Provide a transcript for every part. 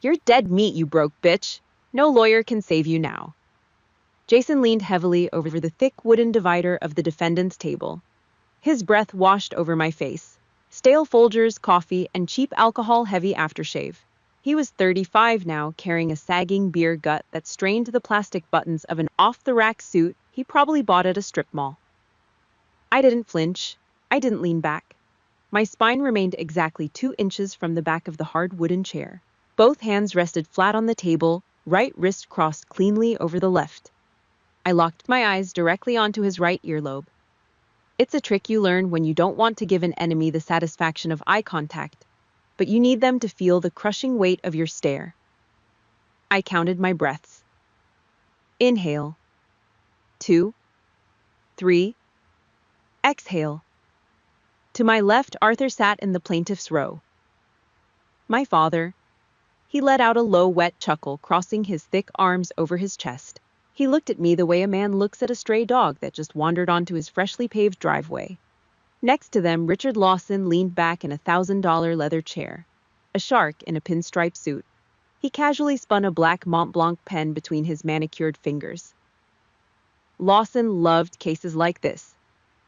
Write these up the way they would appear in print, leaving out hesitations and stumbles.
You're dead meat, you broke bitch. No lawyer can save you now. Jason leaned heavily over the thick wooden divider of the defendant's table. His breath washed over my face. Stale Folgers, coffee, and cheap alcohol-heavy aftershave. He was 35 now, carrying a sagging beer gut that strained the plastic buttons of an off-the-rack suit he probably bought at a strip mall. I didn't flinch. I didn't lean back. My spine remained exactly 2 inches from the back of the hard wooden chair. Both hands rested flat on the table, right wrist crossed cleanly over the left. I locked my eyes directly onto his right earlobe. It's a trick you learn when you don't want to give an enemy the satisfaction of eye contact, but you need them to feel the crushing weight of your stare. I counted my breaths. Inhale. 2. 3. Exhale. To my left, Arthur sat in the plaintiff's row. My father. He let out a low, wet chuckle, crossing his thick arms over his chest. He looked at me the way a man looks at a stray dog that just wandered onto his freshly paved driveway. Next to them, Richard Lawson leaned back in a $1,000 leather chair, a shark in a pinstripe suit. He casually spun a black Mont Blanc pen between his manicured fingers. Lawson loved cases like this.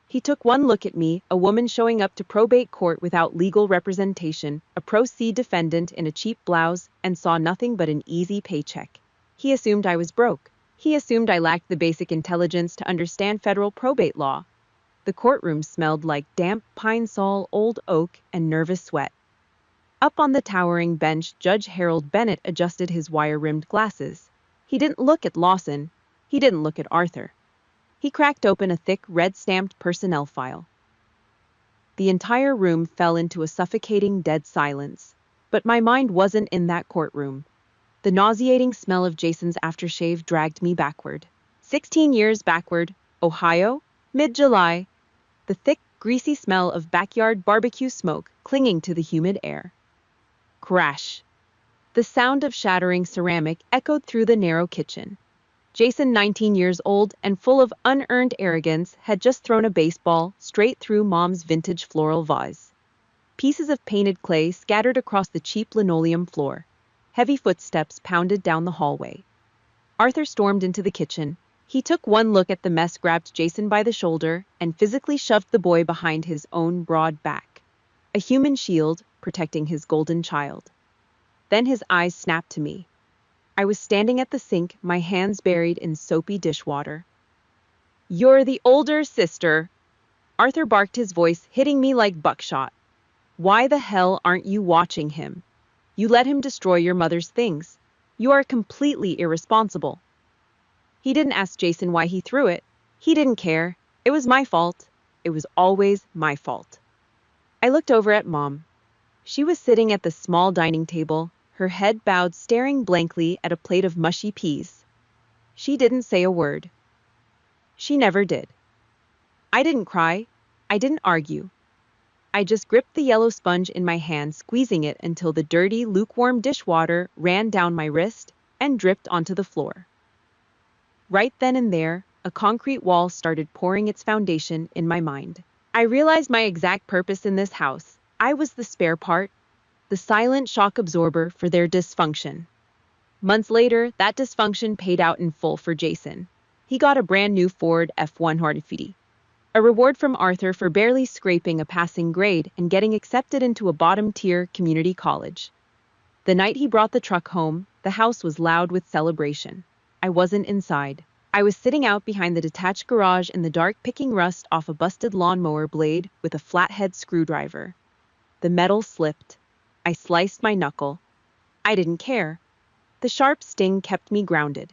He took one look at me, a woman showing up to probate court without legal representation, a pro se defendant in a cheap blouse, and saw nothing but an easy paycheck. He assumed I was broke. He assumed I lacked the basic intelligence to understand federal probate law. The courtroom smelled like damp pine sol, old oak, and nervous sweat. Up on the towering bench, Judge Harold Bennett adjusted his wire-rimmed glasses. He didn't look at Lawson. He didn't look at Arthur. He cracked open a thick, red-stamped personnel file. The entire room fell into a suffocating dead silence. But my mind wasn't in that courtroom. The nauseating smell of Jason's aftershave dragged me backward. 16 years backward, Ohio, mid-July. The thick, greasy smell of backyard barbecue smoke clinging to the humid air. Crash. The sound of shattering ceramic echoed through the narrow kitchen. Jason, 19 years old and full of unearned arrogance, had just thrown a baseball straight through Mom's vintage floral vase. Pieces of painted clay scattered across the cheap linoleum floor. Heavy footsteps pounded down the hallway. Arthur stormed into the kitchen. He took one look at the mess, grabbed Jason by the shoulder, and physically shoved the boy behind his own broad back. A human shield protecting his golden child. Then his eyes snapped to me. I was standing at the sink, my hands buried in soapy dishwater. "You're the older sister," Arthur barked, his voice hitting me like buckshot. "Why the hell aren't you watching him? You let him destroy your mother's things. You are completely irresponsible." He didn't ask Jason why he threw it. He didn't care. It was my fault. It was always my fault. I looked over at Mom. She was sitting at the small dining table, her head bowed, staring blankly at a plate of mushy peas. She didn't say a word. She never did. I didn't cry. I didn't argue. I just gripped the yellow sponge in my hand, squeezing it until the dirty, lukewarm dishwater ran down my wrist and dripped onto the floor. Right then and there, a concrete wall started pouring its foundation in my mind. I realized my exact purpose in this house. I was the spare part, the silent shock absorber for their dysfunction. Months later, that dysfunction paid out in full for Jason. He got a brand new Ford F-150. A reward from Arthur for barely scraping a passing grade and getting accepted into a bottom-tier community college. The night he brought the truck home, the house was loud with celebration. I wasn't inside. I was sitting out behind the detached garage in the dark, picking rust off a busted lawnmower blade with a flathead screwdriver. The metal slipped. I sliced my knuckle. I didn't care. The sharp sting kept me grounded.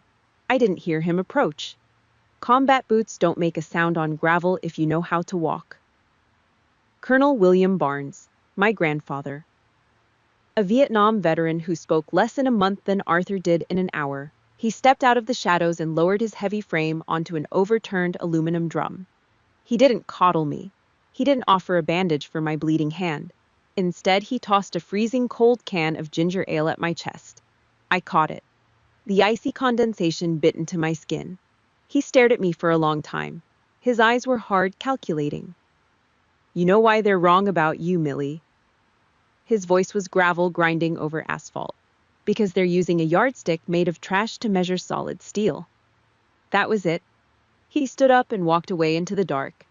I didn't hear him approach. Combat boots don't make a sound on gravel if you know how to walk. Colonel William Barnes, my grandfather. A Vietnam veteran who spoke less in a month than Arthur did in an hour. He stepped out of the shadows and lowered his heavy frame onto an overturned aluminum drum. He didn't coddle me. He didn't offer a bandage for my bleeding hand. Instead, he tossed a freezing cold can of ginger ale at my chest. I caught it. The icy condensation bit into my skin. He stared at me for a long time. His eyes were hard, calculating. "You know why they're wrong about you, Millie." His voice was gravel grinding over asphalt. because they're using a yardstick made of trash to measure solid steel. That was it. He stood up and walked away into the dark.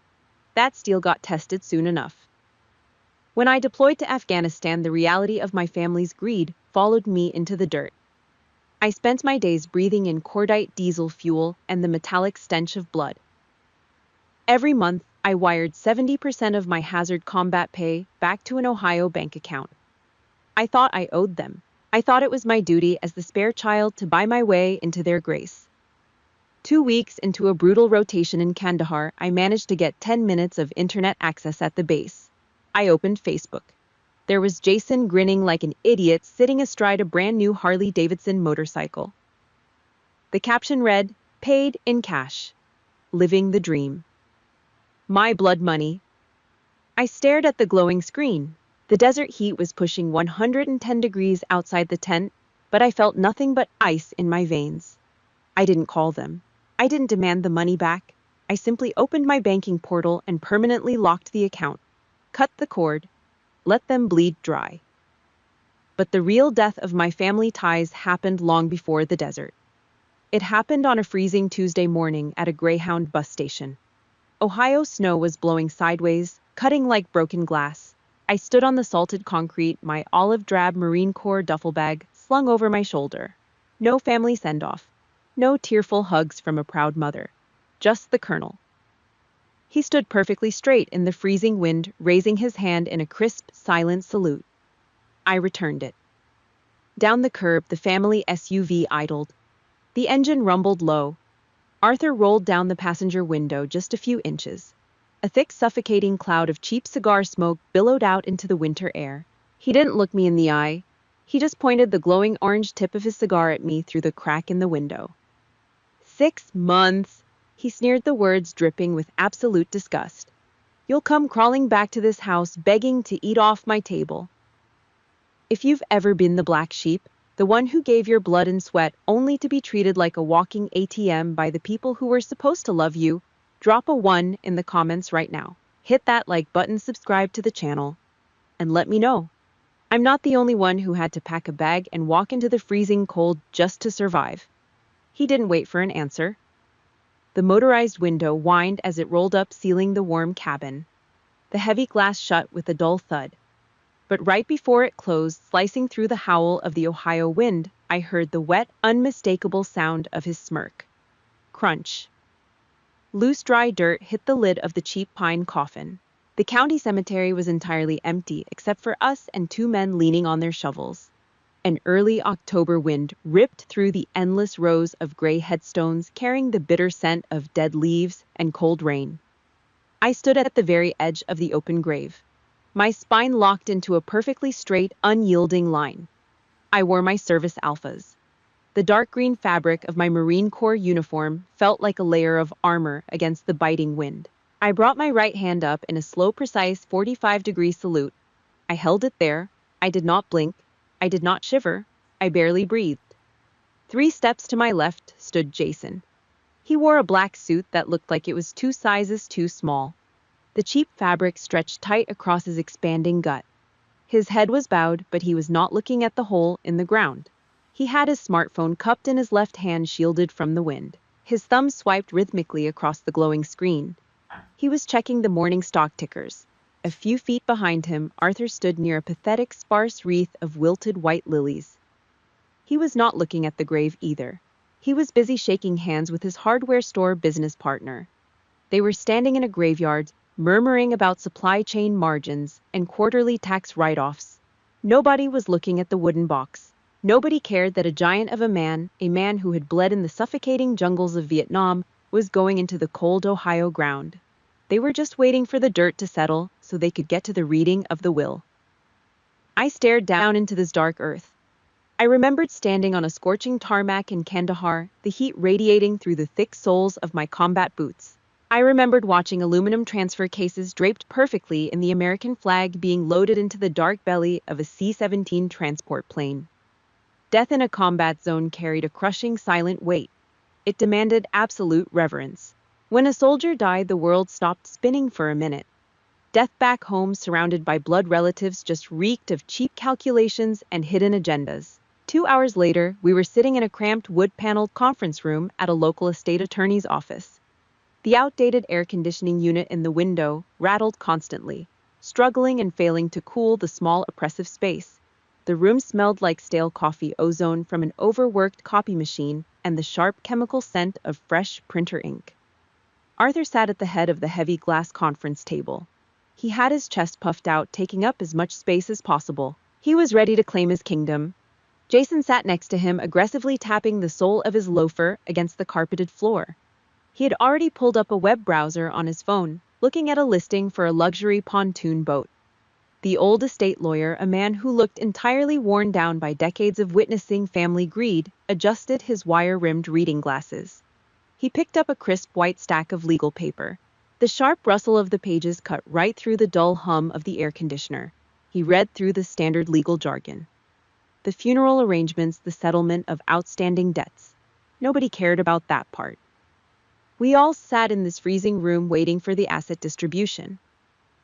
That steel got tested soon enough. When I deployed to Afghanistan, the reality of my family's greed followed me into the dirt. I spent my days breathing in cordite diesel fuel and the metallic stench of blood. Every month, I wired 70% of my hazard combat pay back to an Ohio bank account. I thought I owed them. I thought it was my duty as the spare child to buy my way into their grace. 2 weeks into a brutal rotation in Kandahar, I managed to get 10 minutes of internet access at the base. I opened Facebook. There was Jason grinning like an idiot sitting astride a brand new Harley-Davidson motorcycle. The caption read, "Paid in cash. Living the dream. My blood money." I stared at the glowing screen. The desert heat was pushing 110 degrees outside the tent, but I felt nothing but ice in my veins. I didn't call them. I didn't demand the money back. I simply opened my banking portal and permanently locked the account. Cut the cord. Let them bleed dry. But the real death of my family ties happened long before the desert. It happened on a freezing Tuesday morning at a Greyhound bus station. Ohio snow was blowing sideways, cutting like broken glass. I stood on the salted concrete, my olive-drab Marine Corps duffel bag slung over my shoulder. No family send-off. No tearful hugs from a proud mother. Just the colonel. He stood perfectly straight in the freezing wind, raising his hand in a crisp, silent salute. I returned it. Down the curb, the family SUV idled. The engine rumbled low. Arthur rolled down the passenger window just a few inches. A thick, suffocating cloud of cheap cigar smoke billowed out into the winter air. He didn't look me in the eye. He just pointed the glowing orange tip of his cigar at me through the crack in the window. 6 months, he sneered, the words dripping with absolute disgust. You'll come crawling back to this house begging to eat off my table. If you've ever been the black sheep, the one who gave your blood and sweat only to be treated like a walking ATM by the people who were supposed to love you, drop a 1 in the comments right now. Hit that like button, subscribe to the channel, and let me know. I'm not the only one who had to pack a bag and walk into the freezing cold just to survive. He didn't wait for an answer. The motorized window whined as it rolled up, sealing the warm cabin. The heavy glass shut with a dull thud. But right before it closed, slicing through the howl of the Ohio wind, I heard the wet, unmistakable sound of his smirk. Crunch. Loose, dry dirt hit the lid of the cheap pine coffin. The county cemetery was entirely empty except for us and 2 men leaning on their shovels. An early October wind ripped through the endless rows of gray headstones, carrying the bitter scent of dead leaves and cold rain. I stood at the very edge of the open grave, my spine locked into a perfectly straight, unyielding line. I wore my service alphas. The dark green fabric of my Marine Corps uniform felt like a layer of armor against the biting wind. I brought my right hand up in a slow, precise 45-degree salute. I held it there. I did not blink. I did not shiver. I barely breathed. 3 steps to my left stood Jason. He wore a black suit that looked like it was 2 sizes too small. The cheap fabric stretched tight across his expanding gut. His head was bowed, but he was not looking at the hole in the ground. He had his smartphone cupped in his left hand, shielded from the wind. His thumb swiped rhythmically across the glowing screen. He was checking the morning stock tickers. A few feet behind him, Arthur stood near a pathetic, sparse wreath of wilted white lilies. He was not looking at the grave either. He was busy shaking hands with his hardware store business partner. They were standing in a graveyard, murmuring about supply chain margins and quarterly tax write-offs. Nobody was looking at the wooden box. Nobody cared that a giant of a man who had bled in the suffocating jungles of Vietnam, was going into the cold Ohio ground. They were just waiting for the dirt to settle so they could get to the reading of the will. I stared down into this dark earth. I remembered standing on a scorching tarmac in Kandahar, the heat radiating through the thick soles of my combat boots. I remembered watching aluminum transfer cases draped perfectly in the American flag being loaded into the dark belly of a C-17 transport plane. Death in a combat zone carried a crushing, silent weight. It demanded absolute reverence. When a soldier died, the world stopped spinning for a minute. Death back home, surrounded by blood relatives, just reeked of cheap calculations and hidden agendas. 2 hours later, we were sitting in a cramped wood-paneled conference room at a local estate attorney's office. The outdated air conditioning unit in the window rattled constantly, struggling and failing to cool the small oppressive space. The room smelled like stale coffee ozone from an overworked copy machine and the sharp chemical scent of fresh printer ink. Arthur sat at the head of the heavy glass conference table. He had his chest puffed out, taking up as much space as possible. He was ready to claim his kingdom. Jason sat next to him, aggressively tapping the sole of his loafer against the carpeted floor. He had already pulled up a web browser on his phone, looking at a listing for a luxury pontoon boat. The old estate lawyer, a man who looked entirely worn down by decades of witnessing family greed, adjusted his wire-rimmed reading glasses. He picked up a crisp white stack of legal paper. The sharp rustle of the pages cut right through the dull hum of the air conditioner. He read through the standard legal jargon. The funeral arrangements, the settlement of outstanding debts. Nobody cared about that part. We all sat in this freezing room waiting for the asset distribution.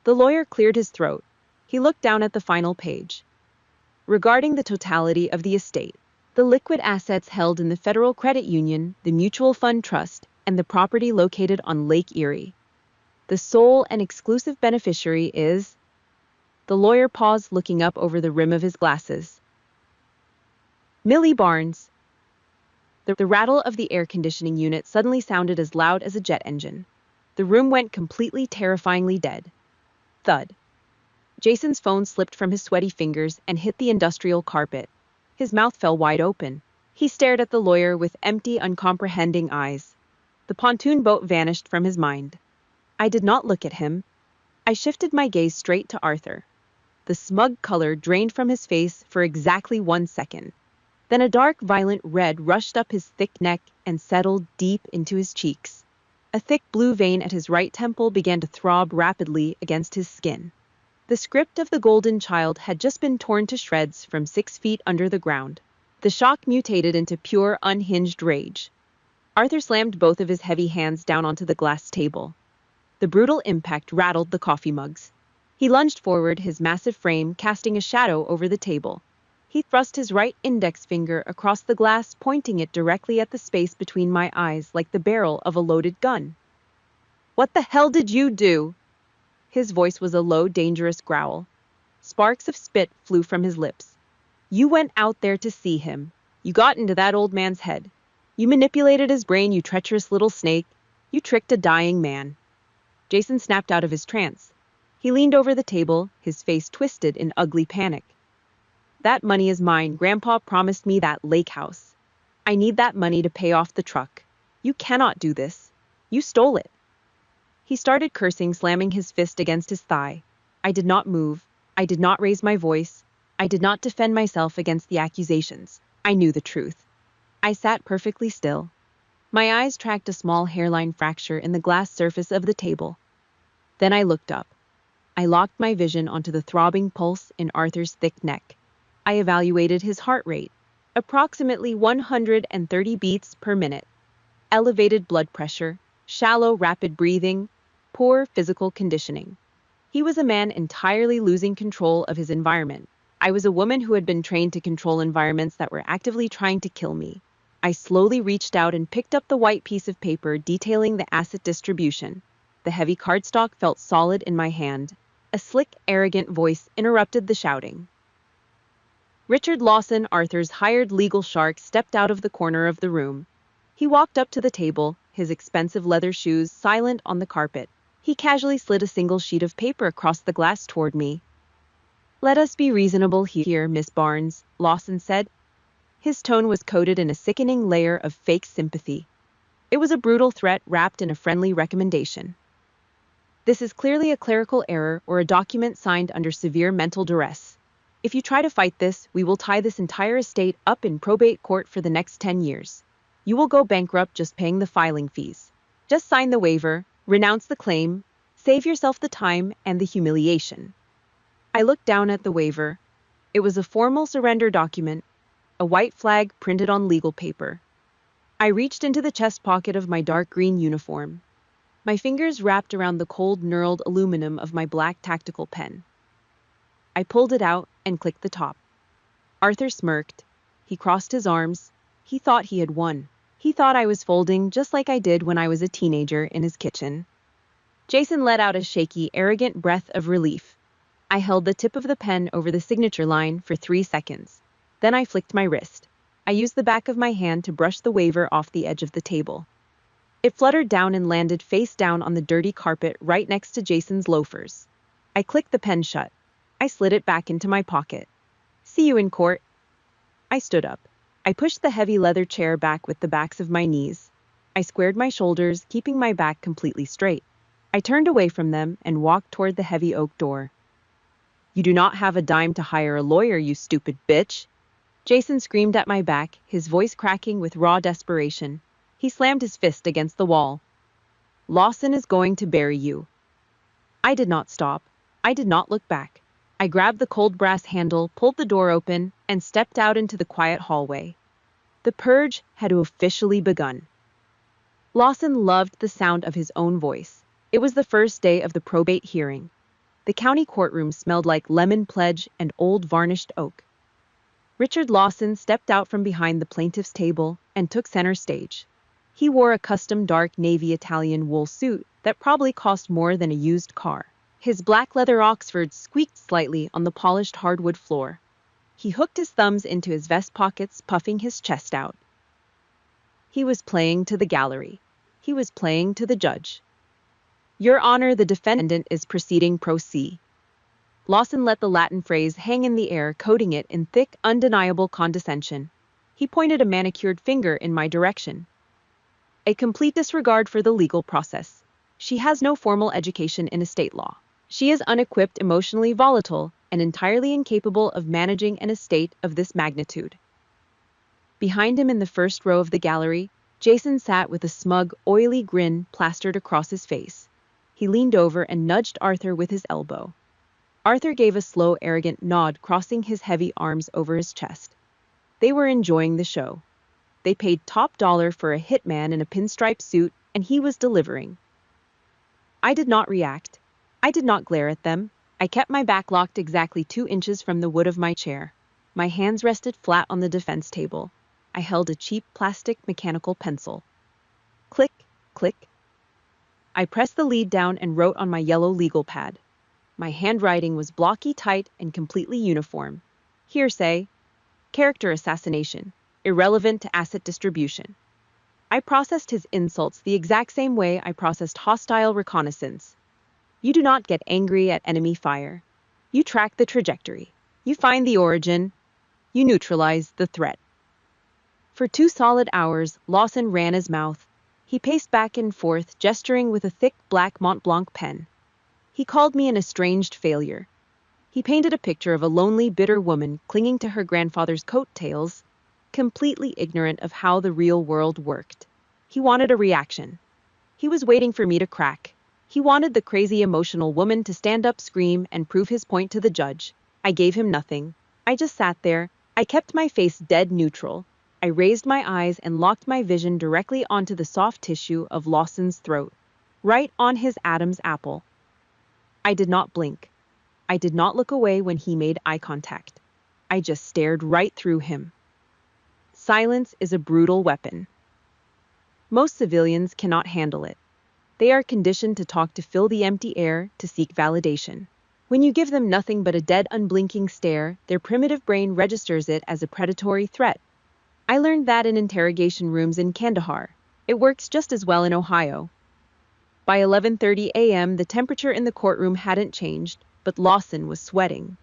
The lawyer cleared his throat. He looked down at the final page. Regarding the totality of the estate, the liquid assets held in the Federal Credit Union, the Mutual Fund Trust, and the property located on Lake Erie. The sole and exclusive beneficiary is... The lawyer paused, looking up over the rim of his glasses. Millie Barnes. The rattle of the air conditioning unit suddenly sounded as loud as a jet engine. The room went completely terrifyingly dead. Thud. Jason's phone slipped from his sweaty fingers and hit the industrial carpet. His mouth fell wide open. He stared at the lawyer with empty, uncomprehending eyes. The pontoon boat vanished from his mind. I did not look at him. I shifted my gaze straight to Arthur. The smug color drained from his face for exactly 1 second. Then a dark, violent red rushed up his thick neck and settled deep into his cheeks. A thick blue vein at his right temple began to throb rapidly against his skin. The script of the Golden Child had just been torn to shreds from 6 feet under the ground. The shock mutated into pure, unhinged rage. Arthur slammed both of his heavy hands down onto the glass table. The brutal impact rattled the coffee mugs. He lunged forward, his massive frame casting a shadow over the table. He thrust his right index finger across the glass, pointing it directly at the space between my eyes like the barrel of a loaded gun. "What the hell did you do?" His voice was a low, dangerous growl. Sparks of spit flew from his lips. "You went out there to see him. You got into that old man's head. You manipulated his brain, you treacherous little snake. You tricked a dying man." Jason snapped out of his trance. He leaned over the table, his face twisted in ugly panic. "That money is mine. Grandpa promised me that lake house. I need that money to pay off the truck. You cannot do this. You stole it." He started cursing, slamming his fist against his thigh. I did not move. I did not raise my voice. I did not defend myself against the accusations. I knew the truth. I sat perfectly still. My eyes tracked a small hairline fracture in the glass surface of the table. Then I looked up. I locked my vision onto the throbbing pulse in Arthur's thick neck. I evaluated his heart rate, approximately 130 beats per minute. Elevated blood pressure, shallow, rapid breathing, poor physical conditioning. He was a man entirely losing control of his environment. I was a woman who had been trained to control environments that were actively trying to kill me. I slowly reached out and picked up the white piece of paper detailing the asset distribution. The heavy cardstock felt solid in my hand. A slick, arrogant voice interrupted the shouting. Richard Lawson, Arthur's hired legal shark, stepped out of the corner of the room. He walked up to the table, his expensive leather shoes silent on the carpet. He casually slid a single sheet of paper across the glass toward me. "Let us be reasonable here, Miss Barnes," Lawson said. His tone was coated in a sickening layer of fake sympathy. It was a brutal threat wrapped in a friendly recommendation. "This is clearly a clerical error or a document signed under severe mental duress. If you try to fight this, we will tie this entire estate up in probate court for the next 10 years. You will go bankrupt just paying the filing fees. Just sign the waiver, renounce the claim, save yourself the time and the humiliation." I looked down at the waiver. It was a formal surrender document, a white flag printed on legal paper. I reached into the chest pocket of my dark green uniform. My fingers wrapped around the cold, knurled aluminum of my black tactical pen. I pulled it out and clicked the top. Arthur smirked. He crossed his arms. He thought he had won. He thought I was folding just like I did when I was a teenager in his kitchen. Jason let out a shaky, arrogant breath of relief. I held the tip of the pen over the signature line for 3 seconds. Then I flicked my wrist. I used the back of my hand to brush the waiver off the edge of the table. It fluttered down and landed face down on the dirty carpet right next to Jason's loafers. I clicked the pen shut. I slid it back into my pocket. See you in court. I stood up. I pushed the heavy leather chair back with the backs of my knees. I squared my shoulders, keeping my back completely straight. I turned away from them and walked toward the heavy oak door. You do not have a dime to hire a lawyer, you stupid bitch. Jason screamed at my back, his voice cracking with raw desperation. He slammed his fist against the wall. Lawson is going to bury you. I did not stop. I did not look back. I grabbed the cold brass handle, pulled the door open, and stepped out into the quiet hallway. The purge had officially begun. Lawson loved the sound of his own voice. It was the first day of the probate hearing. The county courtroom smelled like lemon pledge and old varnished oak. Richard Lawson stepped out from behind the plaintiff's table and took center stage. He wore a custom dark navy Italian wool suit that probably cost more than a used car. His black leather Oxfords squeaked slightly on the polished hardwood floor. He hooked his thumbs into his vest pockets, puffing his chest out. He was playing to the gallery. He was playing to the judge. Your Honor, the defendant is proceeding pro se. Lawson let the Latin phrase hang in the air, coating it in thick, undeniable condescension. He pointed a manicured finger in my direction. A complete disregard for the legal process. She has no formal education in estate law. She is unequipped, emotionally volatile, and entirely incapable of managing an estate of this magnitude. Behind him in the first row of the gallery, Jason sat with a smug, oily grin plastered across his face. He leaned over and nudged Arthur with his elbow. Arthur gave a slow, arrogant nod, crossing his heavy arms over his chest. They were enjoying the show. They paid top dollar for a hitman in a pinstripe suit, and he was delivering. I did not react. I did not glare at them. I kept my back locked exactly 2 inches from the wood of my chair. My hands rested flat on the defense table. I held a cheap plastic mechanical pencil. Click, click. I pressed the lead down and wrote on my yellow legal pad. My handwriting was blocky, tight, and completely uniform. Hearsay. Character assassination. Irrelevant to asset distribution. I processed his insults the exact same way I processed hostile reconnaissance. You do not get angry at enemy fire. You track the trajectory. You find the origin. You neutralize the threat. For 2 solid hours, Lawson ran his mouth. He paced back and forth, gesturing with a thick black Mont Blanc pen. He called me an estranged failure. He painted a picture of a lonely, bitter woman clinging to her grandfather's coattails, completely ignorant of how the real world worked. He wanted a reaction. He was waiting for me to crack. He wanted the crazy, emotional woman to stand up, scream, and prove his point to the judge. I gave him nothing. I just sat there. I kept my face dead neutral. I raised my eyes and locked my vision directly onto the soft tissue of Lawson's throat, right on his Adam's apple. I did not blink. I did not look away when he made eye contact. I just stared right through him. Silence is a brutal weapon. Most civilians cannot handle it. They are conditioned to talk to fill the empty air, to seek validation. When you give them nothing but a dead, unblinking stare, their primitive brain registers it as a predatory threat. I learned that in interrogation rooms in Kandahar. It works just as well in Ohio. By 11:30 a.m., the temperature in the courtroom hadn't changed, but Lawson was sweating.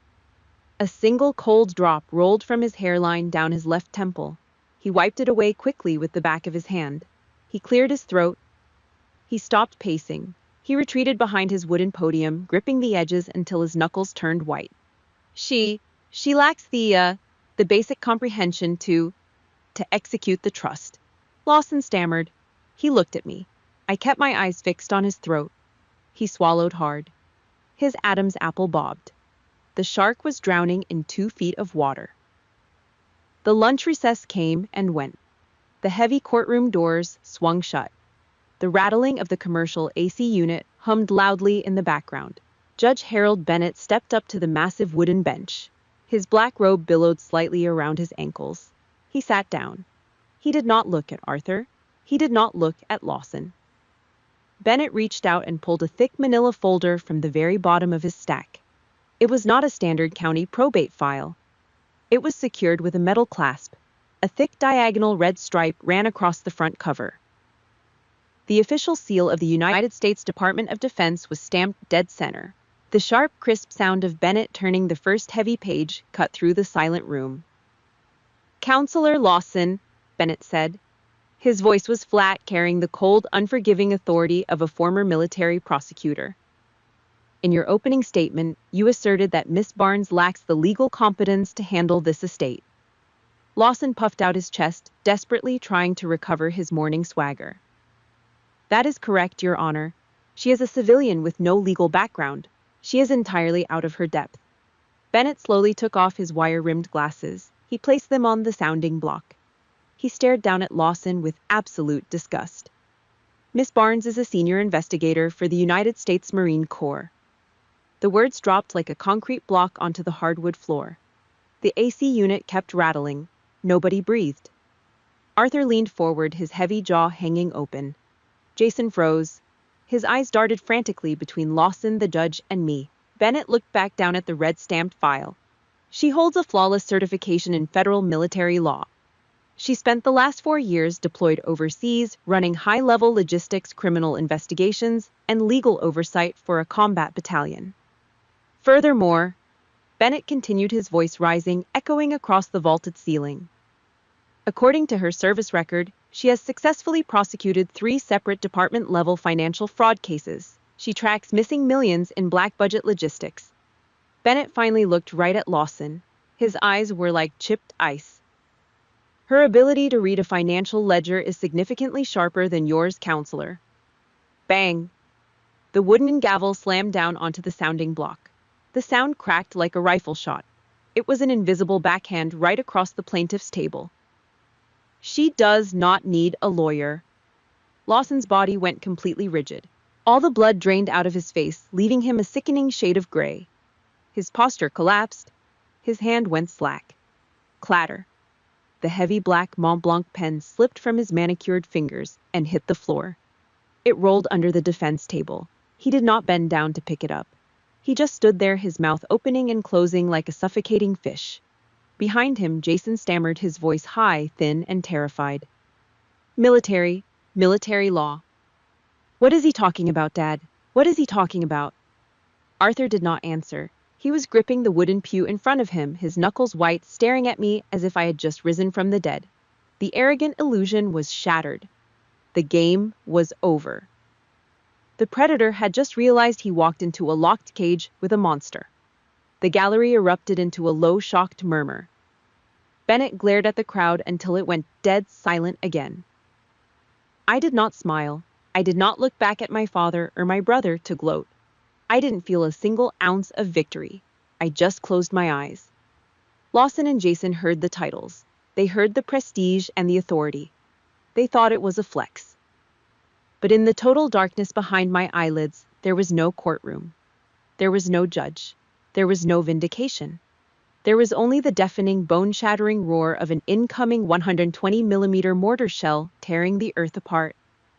A single cold drop rolled from his hairline down his left temple. He wiped it away quickly with the back of his hand. He cleared his throat. He stopped pacing. He retreated behind his wooden podium, gripping the edges until his knuckles turned white. She lacks the basic comprehension to execute the trust. Lawson stammered. He looked at me. I kept my eyes fixed on his throat. He swallowed hard. His Adam's apple bobbed. The shark was drowning in 2 feet of water. The lunch recess came and went. The heavy courtroom doors swung shut. The rattling of the commercial AC unit hummed loudly in the background. Judge Harold Bennett stepped up to the massive wooden bench. His black robe billowed slightly around his ankles. He sat down. He did not look at Arthur. He did not look at Lawson. Bennett reached out and pulled a thick manila folder from the very bottom of his stack. It was not a standard county probate file. It was secured with a metal clasp. A thick diagonal red stripe ran across the front cover. The official seal of the United States Department of Defense was stamped dead center. The sharp, crisp sound of Bennett turning the first heavy page cut through the silent room. "Counselor Lawson," Bennett said. His voice was flat, carrying the cold, unforgiving authority of a former military prosecutor. "In your opening statement, you asserted that Miss Barnes lacks the legal competence to handle this estate." Lawson puffed out his chest, desperately trying to recover his morning swagger. "That is correct, Your Honor. She is a civilian with no legal background. She is entirely out of her depth." Bennett slowly took off his wire-rimmed glasses. He placed them on the sounding block. He stared down at Lawson with absolute disgust. "Miss Barnes is a senior investigator for the United States Marine Corps." The words dropped like a concrete block onto the hardwood floor. The AC unit kept rattling. Nobody breathed. Arthur leaned forward, his heavy jaw hanging open. Jason froze. His eyes darted frantically between Lawson, the judge, and me. Bennett looked back down at the red-stamped file. "She holds a flawless certification in federal military law. She spent the last 4 years deployed overseas, running high-level logistics, criminal investigations, and legal oversight for a combat battalion. Furthermore," Bennett continued, his voice rising, echoing across the vaulted ceiling, "according to her service record, she has successfully prosecuted 3 separate department-level financial fraud cases. She tracks missing millions in black-budget logistics." Bennett finally looked right at Lawson. His eyes were like chipped ice. "Her ability to read a financial ledger is significantly sharper than yours, Counselor." Bang! The wooden gavel slammed down onto the sounding block. The sound cracked like a rifle shot. It was an invisible backhand right across the plaintiff's table. "She does not need a lawyer." Lawson's body went completely rigid. All the blood drained out of his face, leaving him a sickening shade of gray. His posture collapsed. His hand went slack. Clatter. The heavy black Mont Blanc pen slipped from his manicured fingers and hit the floor. It rolled under the defense table. He did not bend down to pick it up. He just stood there, his mouth opening and closing like a suffocating fish. Behind him, Jason stammered, his voice high, thin, and terrified. Military law. What is he talking about, Dad? What is he talking about?" Arthur did not answer. He was gripping the wooden pew in front of him, his knuckles white, staring at me as if I had just risen from the dead. The arrogant illusion was shattered. The game was over. The predator had just realized he walked into a locked cage with a monster. The gallery erupted into a low, shocked murmur. Bennett glared at the crowd until it went dead silent again. I did not smile. I did not look back at my father or my brother to gloat. I didn't feel a single ounce of victory. I just closed my eyes. Lawson and Jason heard the titles. They heard the prestige and the authority. They thought it was a flex. But in the total darkness behind my eyelids, there was no courtroom. There was no judge. There was no vindication. There was only the deafening, bone-shattering roar of an incoming 120mm mortar shell tearing the earth apart.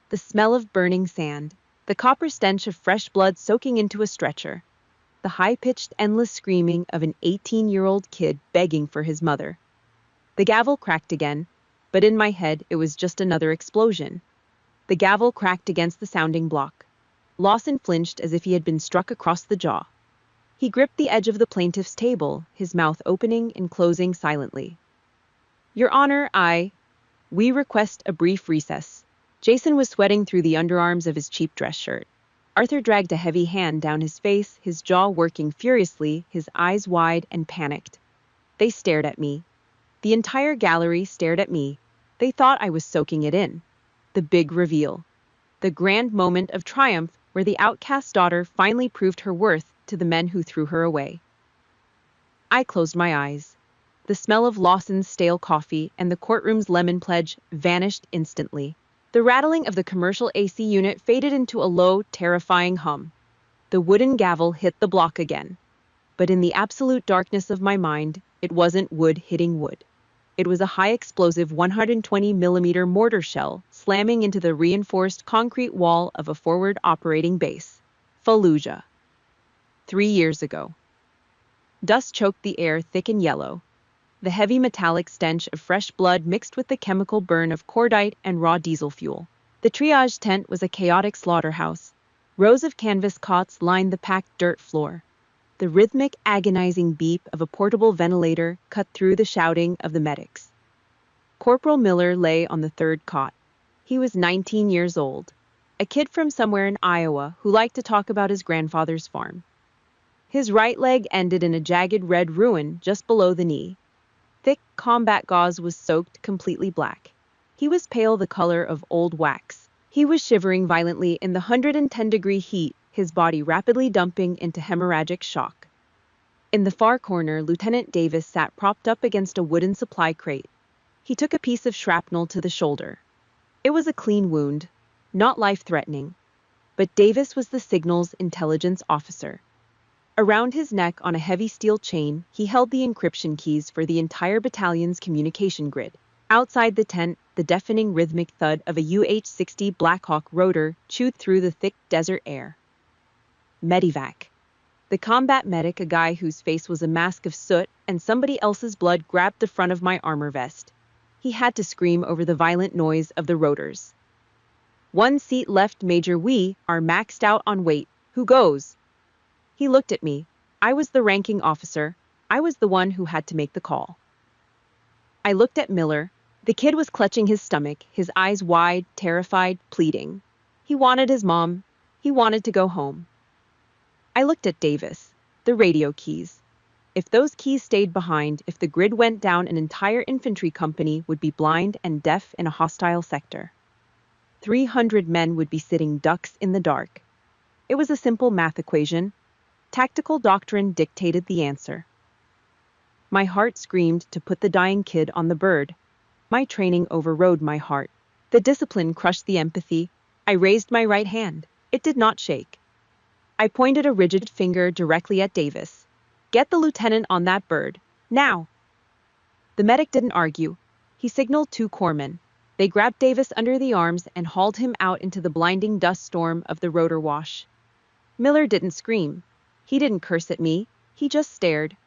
The smell of burning sand. The copper stench of fresh blood soaking into a stretcher. The high-pitched, endless screaming of an 18-year-old kid begging for his mother. The gavel cracked again, but in my head it was just another explosion. The gavel cracked against the sounding block. Lawson flinched as if he had been struck across the jaw. He gripped the edge of the plaintiff's table, his mouth opening and closing silently. "Your Honor, we request a brief recess." Jason was sweating through the underarms of his cheap dress shirt. Arthur dragged a heavy hand down his face, his jaw working furiously, his eyes wide and panicked. They stared at me. The entire gallery stared at me. They thought I was soaking it in. The big reveal. The grand moment of triumph where the outcast daughter finally proved her worth to the men who threw her away. I closed my eyes. The smell of Lawson's stale coffee and the courtroom's lemon pledge vanished instantly. The rattling of the commercial AC unit faded into a low, terrifying hum. The wooden gavel hit the block again. But in the absolute darkness of my mind, it wasn't wood hitting wood. It was a high-explosive 120mm mortar shell slamming into the reinforced concrete wall of a forward operating base. Fallujah. 3 years ago. Dust choked the air thick and yellow. The heavy metallic stench of fresh blood mixed with the chemical burn of cordite and raw diesel fuel. The triage tent was a chaotic slaughterhouse. Rows of canvas cots lined the packed dirt floor. The rhythmic, agonizing beep of a portable ventilator cut through the shouting of the medics. Corporal Miller lay on the third cot. He was 19 years old, a kid from somewhere in Iowa who liked to talk about his grandfather's farm. His right leg ended in a jagged red ruin just below the knee. Thick combat gauze was soaked completely black. He was pale, the color of old wax. He was shivering violently in the 110-degree heat, his body rapidly dumping into hemorrhagic shock. In the far corner, Lieutenant Davis sat propped up against a wooden supply crate. He took a piece of shrapnel to the shoulder. It was a clean wound, not life-threatening, but Davis was the signal's intelligence officer. Around his neck on a heavy steel chain, he held the encryption keys for the entire battalion's communication grid. Outside the tent, the deafening rhythmic thud of a UH-60 Blackhawk rotor chewed through the thick desert air. Medivac. The combat medic, a guy whose face was a mask of soot and somebody else's blood, grabbed the front of my armor vest. He had to scream over the violent noise of the rotors. "One seat left, Major. We are maxed out on weight. Who goes?" He looked at me. I was the ranking officer. I was the one who had to make the call. I looked at Miller. The kid was clutching his stomach, his eyes wide, terrified, pleading. He wanted his mom. He wanted to go home. I looked at Davis. The radio keys. If those keys stayed behind, if the grid went down, an entire infantry company would be blind and deaf in a hostile sector. 300 men would be sitting ducks in the dark. It was a simple math equation. Tactical doctrine dictated the answer. My heart screamed to put the dying kid on the bird. My training overrode my heart. The discipline crushed the empathy. I raised my right hand. It did not shake. I pointed a rigid finger directly at Davis. "Get the lieutenant on that bird. Now!" The medic didn't argue. He signaled 2 corpsmen. They grabbed Davis under the arms and hauled him out into the blinding dust storm of the rotor wash. Miller didn't scream. He didn't curse at me. He just stared.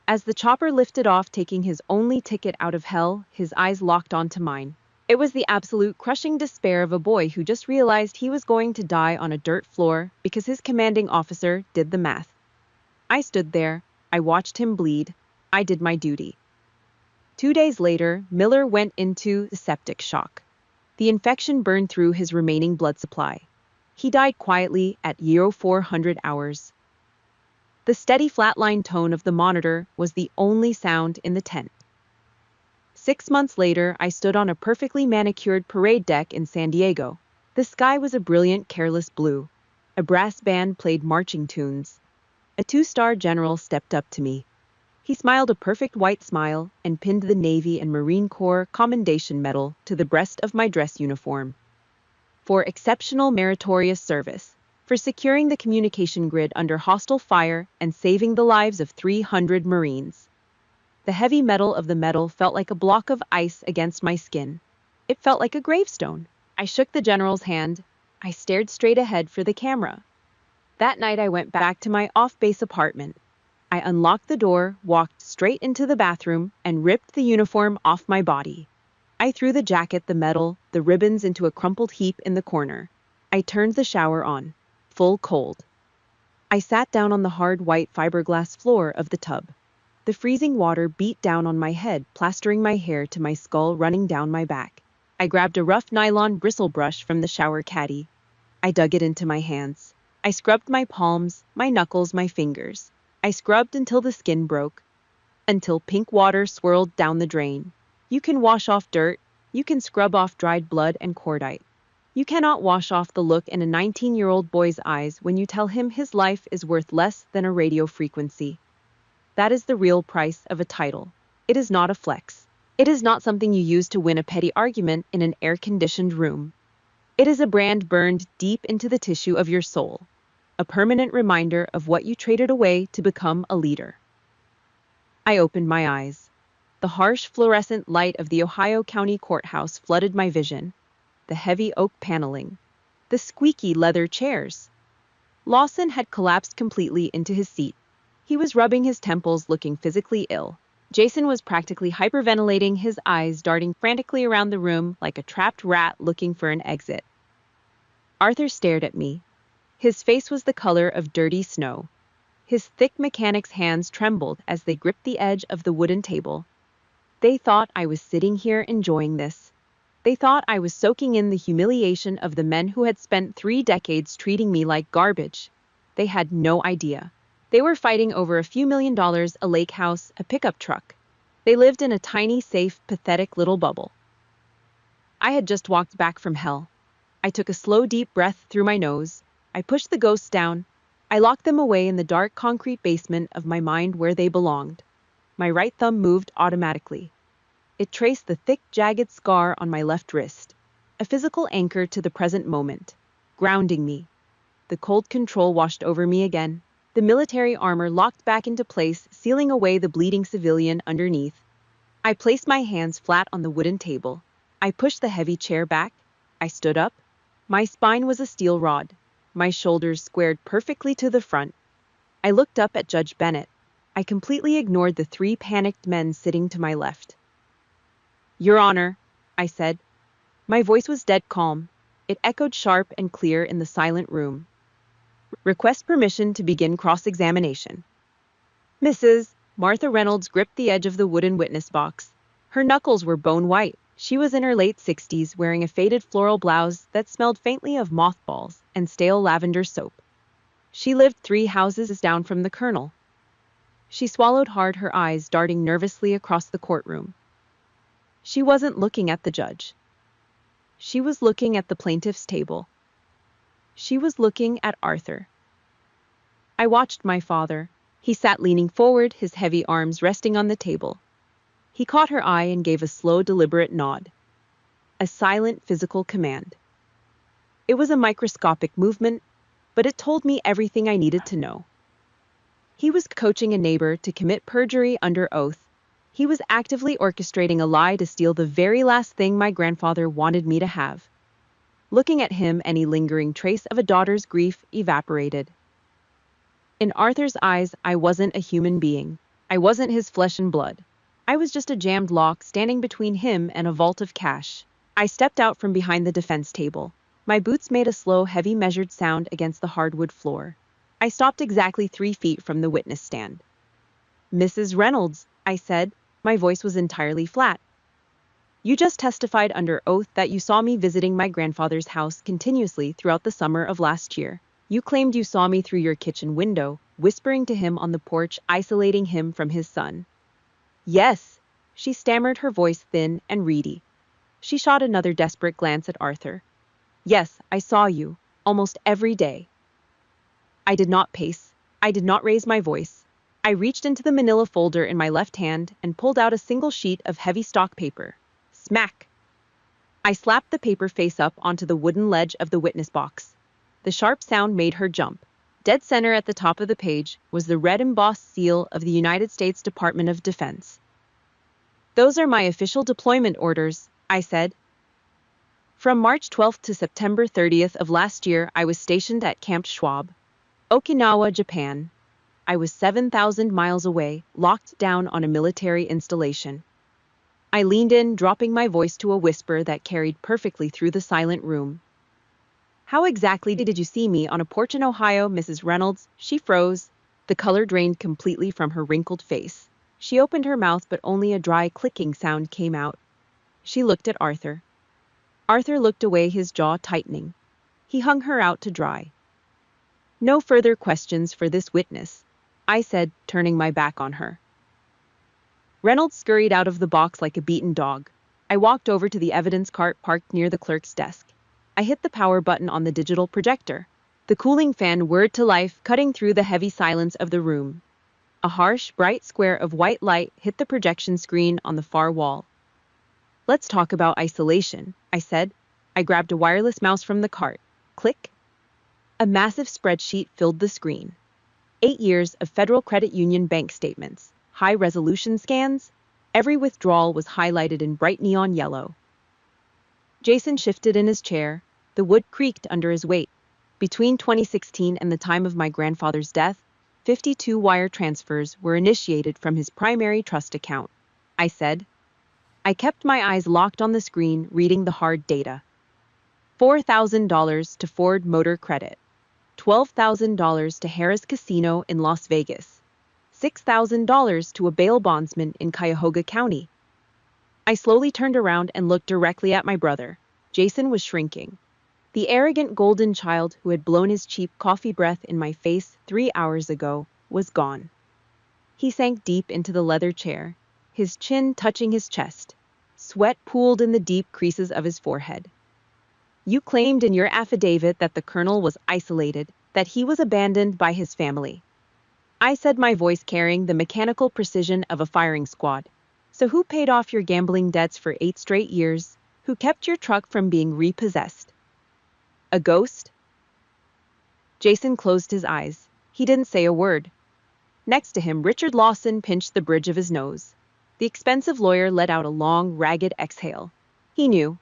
As the chopper lifted off, taking his only ticket out of hell, his eyes locked onto mine. It was the absolute crushing despair of a boy who just realized he was going to die on a dirt floor because his commanding officer did the math. I stood there. I watched him bleed. I did my duty. 2 days later, Miller went into septic shock. The infection burned through his remaining blood supply. He died quietly at 400 hours. The steady flatline tone of the monitor was the only sound in the tent. 6 months later, I stood on a perfectly manicured parade deck in San Diego. The sky was a brilliant, careless blue. A brass band played marching tunes. A 2-star general stepped up to me. He smiled a perfect white smile and pinned the Navy and Marine Corps Commendation Medal to the breast of my dress uniform. For exceptional meritorious service, for securing the communication grid under hostile fire and saving the lives of 300 Marines. The heavy metal of the medal felt like a block of ice against my skin. It felt like a gravestone. I shook the general's hand. I stared straight ahead for the camera. That night I went back to my off-base apartment. I unlocked the door, walked straight into the bathroom, and ripped the uniform off my body. I threw the jacket, the medal, the ribbons into a crumpled heap in the corner. I turned the shower on, full cold. I sat down on the hard white fiberglass floor of the tub. The freezing water beat down on my head, plastering my hair to my skull, running down my back. I grabbed a rough nylon bristle brush from the shower caddy. I dug it into my hands. I scrubbed my palms, my knuckles, my fingers. I scrubbed until the skin broke, until pink water swirled down the drain. You can wash off dirt. You can scrub off dried blood and cordite. You cannot wash off the look in a 19-year-old boy's eyes when you tell him his life is worth less than a radio frequency. That is the real price of a title. It is not a flex. It is not something you use to win a petty argument in an air-conditioned room. It is a brand burned deep into the tissue of your soul, a permanent reminder of what you traded away to become a leader. I opened my eyes. The harsh fluorescent light of the Ohio County Courthouse flooded my vision. The heavy oak paneling. The squeaky leather chairs. Lawson had collapsed completely into his seat. He was rubbing his temples, looking physically ill. Jason was practically hyperventilating, his eyes darting frantically around the room like a trapped rat looking for an exit. Arthur stared at me. His face was the color of dirty snow. His thick mechanic's hands trembled as they gripped the edge of the wooden table. They thought I was sitting here enjoying this. They thought I was soaking in the humiliation of the men who had spent 3 decades treating me like garbage. They had no idea. They were fighting over a few $1,000,000, a lake house, a pickup truck. They lived in a tiny, safe, pathetic little bubble. I had just walked back from hell. I took a slow, deep breath through my nose. I pushed the ghosts down. I locked them away in the dark concrete basement of my mind where they belonged. My right thumb moved automatically. It traced the thick, jagged scar on my left wrist, a physical anchor to the present moment, grounding me. The cold control washed over me again. The military armor locked back into place, sealing away the bleeding civilian underneath. I placed my hands flat on the wooden table. I pushed the heavy chair back. I stood up. My spine was a steel rod. My shoulders squared perfectly to the front. I looked up at Judge Bennett. I completely ignored the 3 panicked men sitting to my left. "Your Honor," I said. My voice was dead calm. It echoed sharp and clear in the silent room. "Request permission to begin cross-examination." Mrs. Martha Reynolds gripped the edge of the wooden witness box. Her knuckles were bone white. She was in her late 60s, wearing a faded floral blouse that smelled faintly of mothballs and stale lavender soap. She lived 3 houses down from the colonel. She swallowed hard, her eyes darting nervously across the courtroom. She wasn't looking at the judge. She was looking at the plaintiff's table. She was looking at Arthur. I watched my father. He sat leaning forward, his heavy arms resting on the table. He caught her eye and gave a slow, deliberate nod. A silent, physical command. It was a microscopic movement, but it told me everything I needed to know. He was coaching a neighbor to commit perjury under oath. He was actively orchestrating a lie to steal the very last thing my grandfather wanted me to have. Looking at him, any lingering trace of a daughter's grief evaporated. In Arthur's eyes, I wasn't a human being. I wasn't his flesh and blood. I was just a jammed lock standing between him and a vault of cash. I stepped out from behind the defense table. My boots made a slow, heavy, measured sound against the hardwood floor. I stopped exactly 3 feet from the witness stand. "Mrs. Reynolds," I said. My voice was entirely flat. "You just testified under oath that you saw me visiting my grandfather's house continuously throughout the summer of last year. You claimed you saw me through your kitchen window, whispering to him on the porch, isolating him from his son." "Yes," she stammered, her voice thin and reedy. She shot another desperate glance at Arthur. "Yes, I saw you, almost every day." I did not pace. I did not raise my voice. I reached into the manila folder in my left hand and pulled out a single sheet of heavy stock paper. Smack! I slapped the paper face up onto the wooden ledge of the witness box. The sharp sound made her jump. Dead center at the top of the page was the red embossed seal of the United States Department of Defense. "Those are my official deployment orders," I said. "From March 12th to September 30th of last year, I was stationed at Camp Schwab, Okinawa, Japan. I was 7,000 miles away, locked down on a military installation." I leaned in, dropping my voice to a whisper that carried perfectly through the silent room. "How exactly did you see me on a porch in Ohio, Mrs. Reynolds?" She froze. The color drained completely from her wrinkled face. She opened her mouth, but only a dry clicking sound came out. She looked at Arthur. Arthur looked away, his jaw tightening. He hung her out to dry. "No further questions for this witness," I said, turning my back on her. Reynolds scurried out of the box like a beaten dog. I walked over to the evidence cart parked near the clerk's desk. I hit the power button on the digital projector. The cooling fan whirred to life, cutting through the heavy silence of the room. A harsh, bright square of white light hit the projection screen on the far wall. "Let's talk about isolation," I said. I grabbed a wireless mouse from the cart. Click. A massive spreadsheet filled the screen. 8 years of Federal Credit Union bank statements, high-resolution scans. Every withdrawal was highlighted in bright neon yellow. Jason shifted in his chair. The wood creaked under his weight. Between 2016 and the time of my grandfather's death, 52 wire transfers were initiated from his primary trust account, I said. I kept my eyes locked on the screen, reading the hard data. $4,000 to Ford Motor Credit, $12,000 to Harrah's Casino in Las Vegas, $6,000 to a bail bondsman in Cuyahoga County. I slowly turned around and looked directly at my brother. Jason was shrinking. The arrogant golden child who had blown his cheap coffee breath in my face 3 hours ago was gone. He sank deep into the leather chair, his chin touching his chest. Sweat pooled in the deep creases of his forehead. You claimed in your affidavit that the colonel was isolated, that he was abandoned by his family. I said, my voice carrying the mechanical precision of a firing squad. So who paid off your gambling debts for 8 straight years? Who kept your truck from being repossessed? A ghost? Jason closed his eyes. He didn't say a word. Next to him, Richard Lawson pinched the bridge of his nose. The expensive lawyer let out a long, ragged exhale. He knew.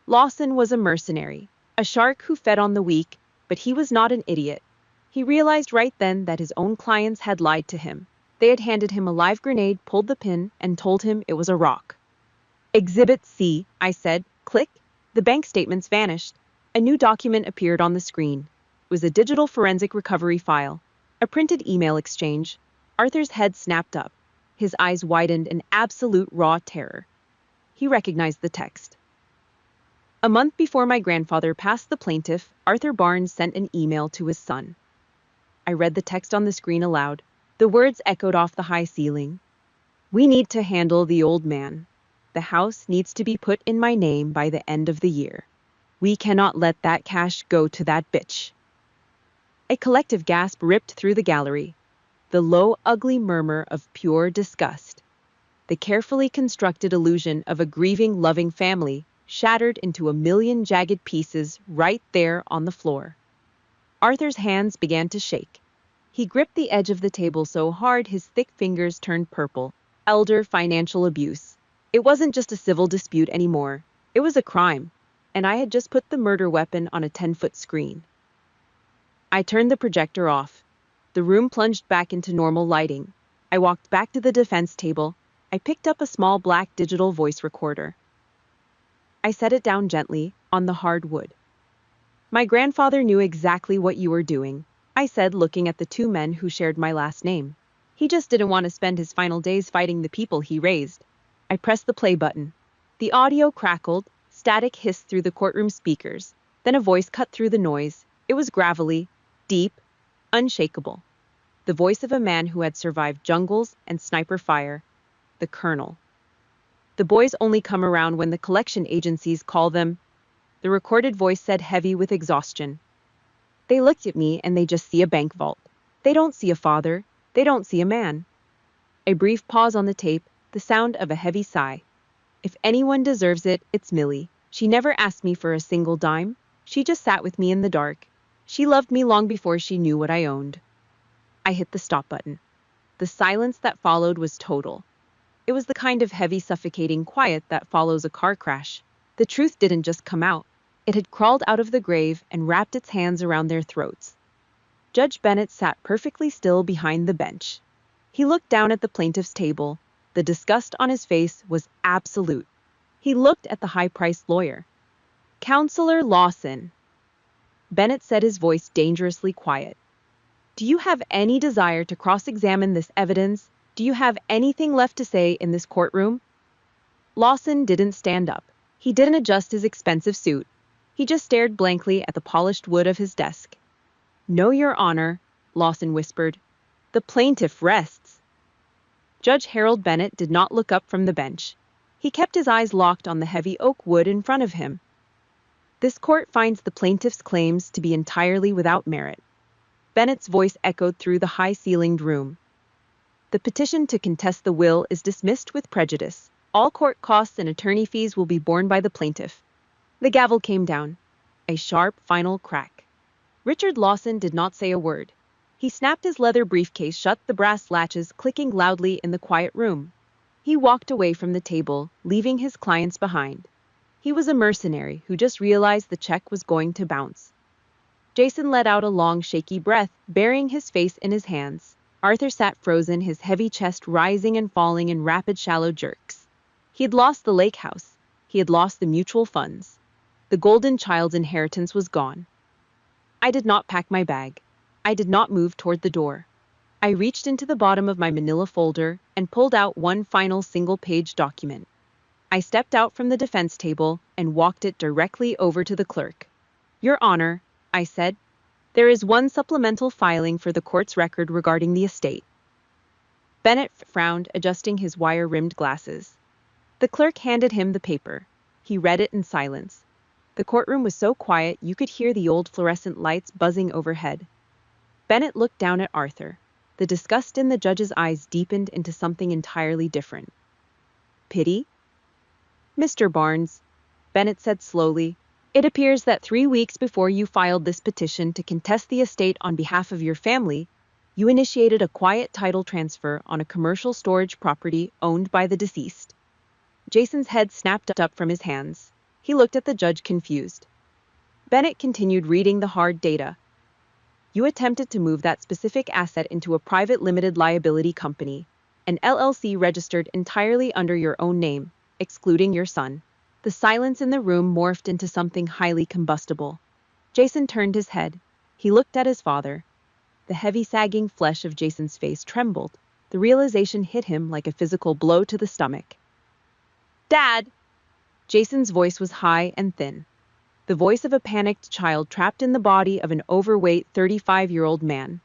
Lawson was a mercenary, a shark who fed on the weak, but he was not an idiot. He realized right then that his own clients had lied to him. They had handed him a live grenade, pulled the pin, and told him it was a rock. Exhibit C, I said. Click. The bank statements vanished. A new document appeared on the screen. It was a digital forensic recovery file, a printed email exchange. Arthur's head snapped up. His eyes widened in absolute raw terror. He recognized the text. A month before my grandfather passed the plaintiff, Arthur Barnes sent an email to his son. I read the text on the screen aloud. The words echoed off the high ceiling. We need to handle the old man. The house needs to be put in my name by the end of the year. We cannot let that cash go to that bitch. A collective gasp ripped through the gallery. The low, ugly murmur of pure disgust. The carefully constructed illusion of a grieving, loving family shattered into a million jagged pieces right there on the floor. Arthur's hands began to shake. He gripped the edge of the table so hard his thick fingers turned purple. Elder financial abuse. It wasn't just a civil dispute anymore. It was a crime. And I had just put the murder weapon on a 10-foot screen. I turned the projector off. The room plunged back into normal lighting. I walked back to the defense table. I picked up a small black digital voice recorder. I set it down gently, on the hard wood. My grandfather knew exactly what you were doing, I said, looking at the 2 men who shared my last name. He just didn't want to spend his final days fighting the people he raised. I pressed the play button. The audio crackled. Static hissed through the courtroom speakers. Then a voice cut through the noise. It was gravelly, deep, unshakable. The voice of a man who had survived jungles and sniper fire. The colonel. The boys only come around when the collection agencies call them. The recorded voice said, heavy with exhaustion. They looked at me and they just see a bank vault. They don't see a father. They don't see a man. A brief pause on the tape, the sound of a heavy sigh. If anyone deserves it, it's Millie. She never asked me for a single dime. She just sat with me in the dark. She loved me long before she knew what I owned. I hit the stop button. The silence that followed was total. It was the kind of heavy, suffocating quiet that follows a car crash. The truth didn't just come out. It had crawled out of the grave and wrapped its hands around their throats. Judge Bennett sat perfectly still behind the bench. He looked down at the plaintiff's table. The disgust on his face was absolute. He looked at the high-priced lawyer. Counselor Lawson. Bennett said, his voice dangerously quiet. Do you have any desire to cross-examine this evidence? Do you have anything left to say in this courtroom? Lawson didn't stand up. He didn't adjust his expensive suit. He just stared blankly at the polished wood of his desk. No, Your Honor, Lawson whispered. The plaintiff rests. Judge Harold Bennett did not look up from the bench. He kept his eyes locked on the heavy oak wood in front of him. This court finds the plaintiff's claims to be entirely without merit. Bennett's voice echoed through the high-ceilinged room. The petition to contest the will is dismissed with prejudice. All court costs and attorney fees will be borne by the plaintiff. The gavel came down. A sharp, final crack. Richard Lawson did not say a word. He snapped his leather briefcase shut, the brass latches clicking loudly in the quiet room. He walked away from the table, leaving his clients behind. He was a mercenary who just realized the check was going to bounce. Jason let out a long, shaky breath, burying his face in his hands. Arthur sat frozen, his heavy chest rising and falling in rapid, shallow jerks. He had lost the lake house. He had lost the mutual funds. The golden child's inheritance was gone. I did not pack my bag. I did not move toward the door. I reached into the bottom of my manila folder and pulled out one final single-page document. I stepped out from the defense table and walked it directly over to the clerk. "Your Honor," I said, "there is one supplemental filing for the court's record regarding the estate." Bennett frowned, adjusting his wire-rimmed glasses. The clerk handed him the paper. He read it in silence. The courtroom was so quiet you could hear the old fluorescent lights buzzing overhead. Bennett looked down at Arthur. The disgust in the judge's eyes deepened into something entirely different. "Pity?" "Mr. Barnes," Bennett said slowly, "it appears that 3 weeks before you filed this petition to contest the estate on behalf of your family, you initiated a quiet title transfer on a commercial storage property owned by the deceased." Jason's head snapped up from his hands. He looked at the judge confused. Bennett continued reading the hard data. "You attempted to move that specific asset into a private limited liability company, an LLC registered entirely under your own name, excluding your son." The silence in the room morphed into something highly combustible. Jason turned his head. He looked at his father. The heavy sagging flesh of Jason's face trembled. The realization hit him like a physical blow to the stomach. "Dad!" Jason's voice was high and thin. The voice of a panicked child trapped in the body of an overweight 35-year-old man.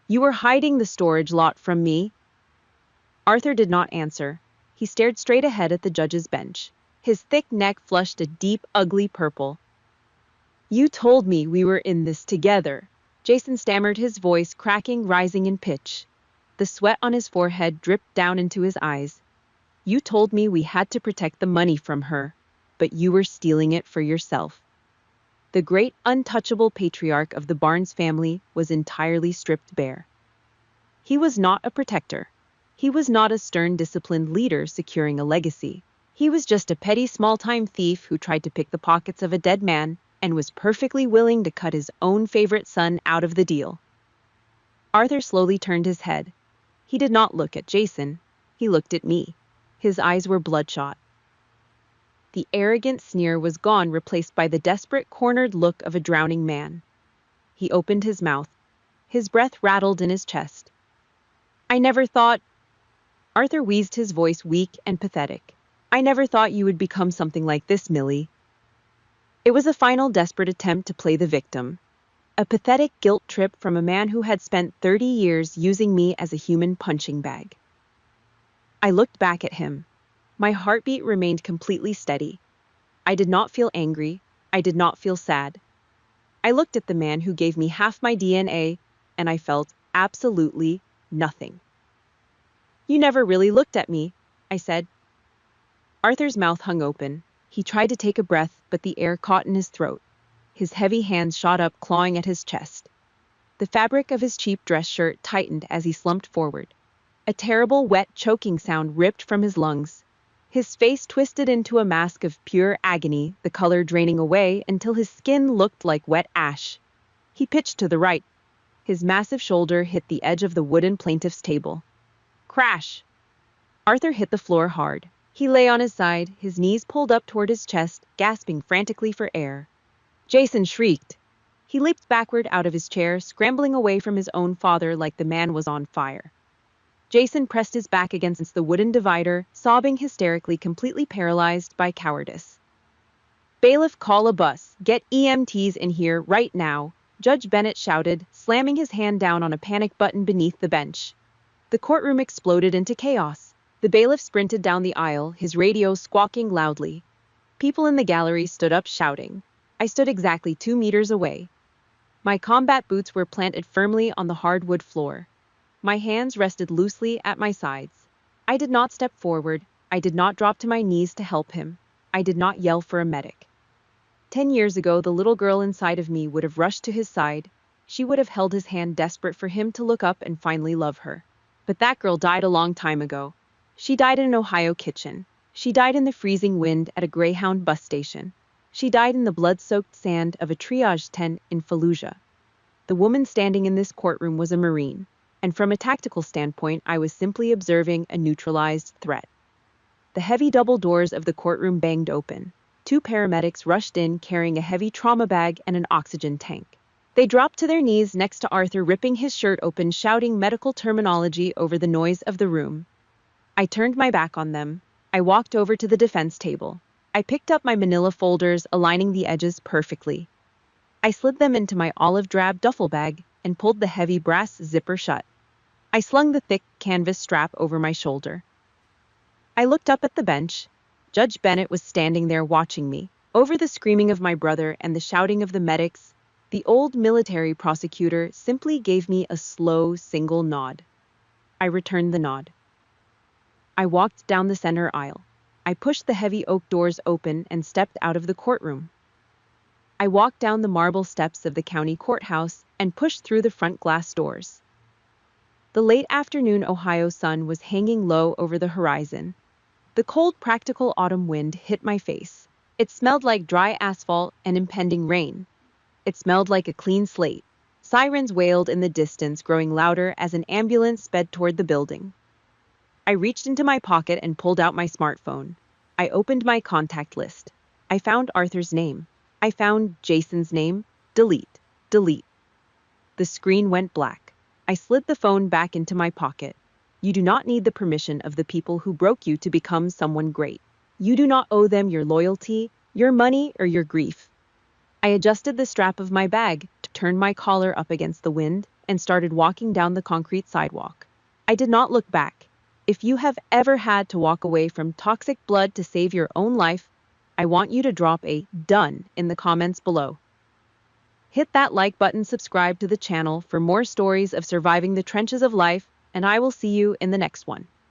"You were hiding the storage lot from me." Arthur did not answer. He stared straight ahead at the judge's bench. His thick neck flushed a deep, ugly purple. "You told me we were in this together," Jason stammered, his voice cracking, rising in pitch. The sweat on his forehead dripped down into his eyes. "You told me we had to protect the money from her, but you were stealing it for yourself." The great, untouchable patriarch of the Barnes family was entirely stripped bare. He was not a protector. He was not a stern, disciplined leader securing a legacy. He was just a petty, small-time thief who tried to pick the pockets of a dead man and was perfectly willing to cut his own favorite son out of the deal. Arthur slowly turned his head. He did not look at Jason. He looked at me. His eyes were bloodshot. The arrogant sneer was gone, replaced by the desperate, cornered look of a drowning man. He opened his mouth. His breath rattled in his chest. "I never thought—" Arthur wheezed, his voice weak and pathetic. "I never thought you would become something like this, Millie." It was a final desperate attempt to play the victim. A pathetic guilt trip from a man who had spent 30 years using me as a human punching bag. I looked back at him. My heartbeat remained completely steady. I did not feel angry. I did not feel sad. I looked at the man who gave me half my DNA, and I felt absolutely nothing. "You never really looked at me," I said. Arthur's mouth hung open. He tried to take a breath, but the air caught in his throat. His heavy hands shot up, clawing at his chest. The fabric of his cheap dress shirt tightened as he slumped forward. A terrible, wet, choking sound ripped from his lungs. His face twisted into a mask of pure agony, the color draining away until his skin looked like wet ash. He pitched to the right. His massive shoulder hit the edge of the wooden plaintiff's table. Crash! Arthur hit the floor hard. He lay on his side, his knees pulled up toward his chest, gasping frantically for air. Jason shrieked. He leaped backward out of his chair, scrambling away from his own father like the man was on fire. Jason pressed his back against the wooden divider, sobbing hysterically, completely paralyzed by cowardice. "Bailiff, call a bus. Get EMTs in here right now," Judge Bennett shouted, slamming his hand down on a panic button beneath the bench. The courtroom exploded into chaos. The bailiff sprinted down the aisle, his radio squawking loudly. People in the gallery stood up shouting. I stood exactly 2 meters away. My combat boots were planted firmly on the hardwood floor. My hands rested loosely at my sides. I did not step forward. I did not drop to my knees to help him. I did not yell for a medic. 10 years ago, the little girl inside of me would have rushed to his side. She would have held his hand, desperate for him to look up and finally love her. But that girl died a long time ago. She died in an Ohio kitchen. She died in the freezing wind at a Greyhound bus station. She died in the blood-soaked sand of a triage tent in Fallujah. The woman standing in this courtroom was a Marine, and from a tactical standpoint, I was simply observing a neutralized threat. The heavy double doors of the courtroom banged open. Two paramedics rushed in carrying a heavy trauma bag and an oxygen tank. They dropped to their knees next to Arthur, ripping his shirt open, shouting medical terminology over the noise of the room. I turned my back on them. I walked over to the defense table. I picked up my manila folders, aligning the edges perfectly. I slid them into my olive drab duffel bag and pulled the heavy brass zipper shut. I slung the thick canvas strap over my shoulder. I looked up at the bench. Judge Bennett was standing there watching me. Over the screaming of my brother and the shouting of the medics, the old military prosecutor simply gave me a slow, single nod. I returned the nod. I walked down the center aisle. I pushed the heavy oak doors open and stepped out of the courtroom. I walked down the marble steps of the county courthouse and pushed through the front glass doors. The late afternoon Ohio sun was hanging low over the horizon. The cold, practical autumn wind hit my face. It smelled like dry asphalt and impending rain. It smelled like a clean slate. Sirens wailed in the distance, growing louder as an ambulance sped toward the building. I reached into my pocket and pulled out my smartphone. I opened my contact list. I found Arthur's name. I found Jason's name. Delete. Delete. The screen went black. I slid the phone back into my pocket. You do not need the permission of the people who broke you to become someone great. You do not owe them your loyalty, your money, or your grief. I adjusted the strap of my bag, turned my collar up against the wind, and started walking down the concrete sidewalk. I did not look back. If you have ever had to walk away from toxic blood to save your own life, I want you to drop a "done" in the comments below. Hit that like button, subscribe to the channel for more stories of surviving the trenches of life, and I will see you in the next one.